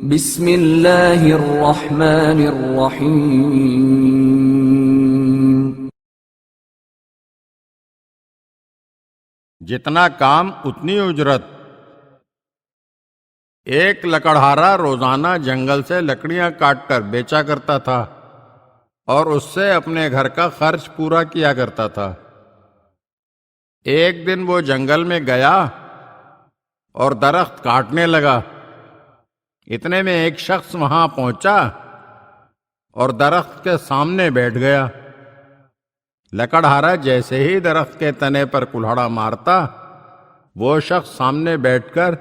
بسم اللہ الرحمن الرحیم۔ جتنا کام اتنی اجرت۔ ایک لکڑہارا روزانہ جنگل سے لکڑیاں کاٹ کر بیچا کرتا تھا اور اس سے اپنے گھر کا خرچ پورا کیا کرتا تھا۔ ایک دن وہ جنگل میں گیا اور درخت کاٹنے لگا۔ اتنے میں ایک شخص وہاں پہنچا اور درخت کے سامنے بیٹھ گیا۔ لکڑہارا جیسے ہی درخت کے تنے پر کلہاڑا مارتا، وہ شخص سامنے بیٹھ کر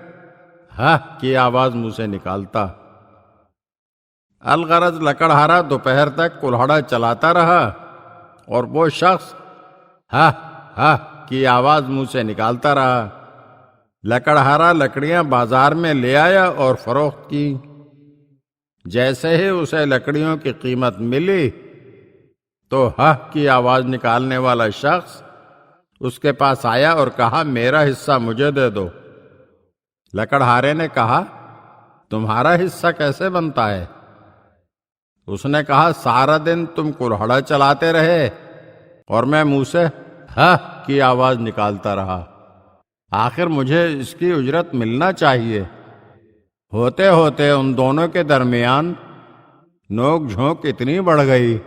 ہاں کی آواز منہ سے نکالتا۔ الغرض لکڑہارا دوپہر تک کلہاڑا چلاتا رہا اور وہ شخص ہاں ہاں کی آواز منہ سے نکالتا رہا۔ لکڑہارا لکڑیاں بازار میں لے آیا اور فروخت کی۔ جیسے ہی اسے لکڑیوں کی قیمت ملی تو ہاں کی آواز نکالنے والا شخص اس کے پاس آیا اور کہا، میرا حصہ مجھے دے دو۔ لکڑہارے نے کہا، تمہارا حصہ کیسے بنتا ہے؟ اس نے کہا، سارا دن تم کلہاڑا چلاتے رہے اور میں منہ سے ہاں کی آواز نکالتا رہا، آخر مجھے اس کی اجرت ملنا چاہیے۔ ہوتے ہوتے ان دونوں کے درمیان نوک جھونک اتنی بڑھ گئی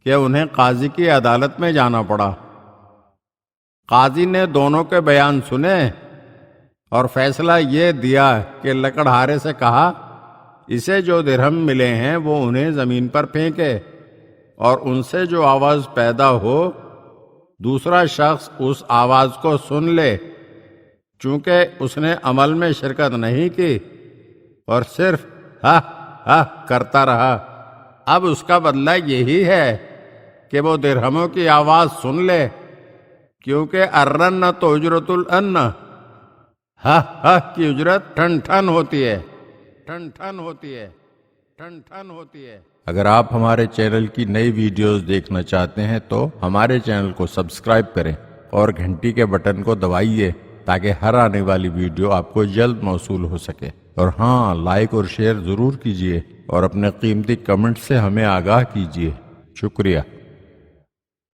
کہ انہیں قاضی کی عدالت میں جانا پڑا۔ قاضی نے دونوں کے بیان سنے اور فیصلہ یہ دیا کہ لکڑہارے سے کہا، اسے جو درہم ملے ہیں وہ انہیں زمین پر پھینکے اور ان سے جو آواز پیدا ہو دوسرا شخص اس آواز کو سن لے۔ چونکہ اس نے عمل میں شرکت نہیں کی اور صرف ہاں ہاں کرتا رہا، اب اس کا بدلہ یہی ہے کہ وہ درہموں کی آواز سن لے، کیونکہ الرن تو اجرت الان، ہاں ہاں کی اجرت ٹھن ٹھن ہوتی ہے، ٹھن ٹھن ہوتی ہے، ٹھن ٹھن ہوتی ہے۔ اگر آپ ہمارے چینل کی نئی ویڈیوز دیکھنا چاہتے ہیں تو ہمارے چینل کو سبسکرائب کریں اور گھنٹی کے بٹن کو دبائیے تاکہ ہر آنے والی ویڈیو آپ کو جلد موصول ہو سکے۔ اور ہاں، لائک اور شیئر ضرور کیجیے اور اپنے قیمتی کمنٹ سے ہمیں آگاہ کیجیے۔ شکریہ۔